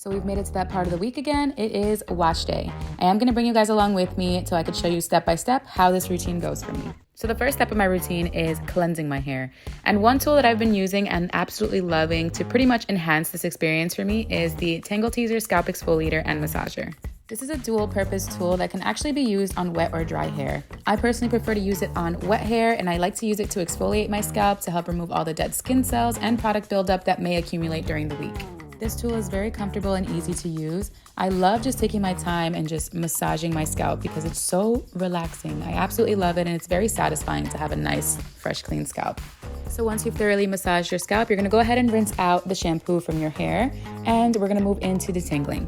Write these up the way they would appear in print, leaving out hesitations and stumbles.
So we've made it to that part of the week again. It is wash day. I am going to bring you guys along with me so I could show you step by step how this routine goes for me. So the first step of my routine is cleansing my hair. And one tool that I've been using and absolutely loving to pretty much enhance this experience for me is the Tangle Teezer Scalp Exfoliator and Massager. This is a dual purpose tool that can actually be used on wet or dry hair. I personally prefer to use it on wet hair, and I like to use it to exfoliate my scalp to help remove all the dead skin cells and product buildup that may accumulate during the week. This tool is very comfortable and easy to use. I love just taking my time and just massaging my scalp because it's so relaxing. I absolutely love it, and it's very satisfying to have a nice, fresh, clean scalp. So once you've thoroughly massaged your scalp, you're gonna go ahead and rinse out the shampoo from your hair, and we're gonna move into detangling.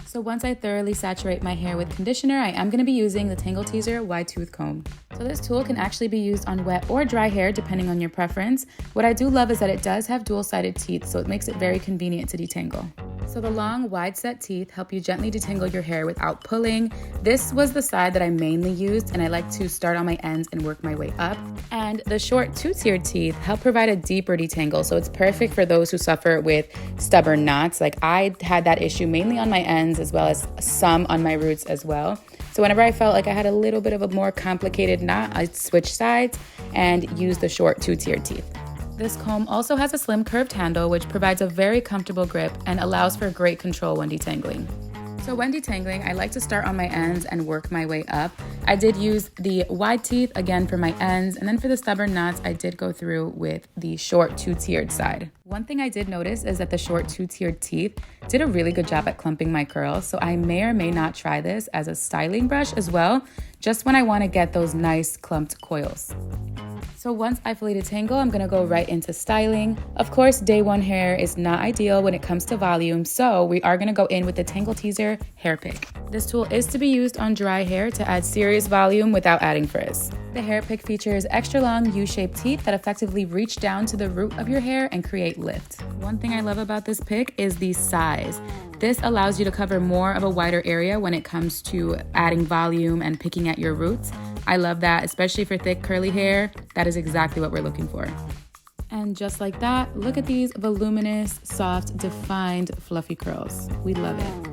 So once I thoroughly saturate my hair with conditioner, I am gonna be using the Tangle Teezer Wide Tooth Comb. So this tool can actually be used on wet or dry hair depending on your preference. What I do love is that it does have dual-sided teeth, so it makes it very convenient to detangle. So the long, wide-set teeth help you gently detangle your hair without pulling. This was the side that I mainly used, and I like to start on my ends and work my way up. And the short two-tiered teeth help provide a deeper detangle, so it's perfect for those who suffer with stubborn knots. Like I had that issue mainly on my ends as well as some on my roots as well. So whenever I felt like I had a little bit of a more complicated knot, I'd switch sides and use the short two-tiered teeth. This comb also has a slim curved handle, which provides a very comfortable grip and allows for great control when detangling. So when detangling, I like to start on my ends and work my way up. I did use the wide teeth again for my ends, and then for the stubborn knots, I did go through with the short two-tiered side. One thing I did notice is that the short two-tiered teeth did a really good job at clumping my curls, so I may or may not try this as a styling brush as well, just when I want to get those nice clumped coils. So once I fully detangle, I'm gonna go right into styling. Of course, day one hair is not ideal when it comes to volume, so we are gonna go in with the Tangle Teezer hair pick. This tool is to be used on dry hair to add serious volume without adding frizz. The hair pick features extra long U-shaped teeth that effectively reach down to the root of your hair and create lift. One thing I love about this pick is the size. This allows you to cover more of a wider area when it comes to adding volume and picking at your roots. I love that, especially for thick curly hair. That is exactly what we're looking for. And just like that, look at these voluminous, soft, defined, fluffy curls. We love it.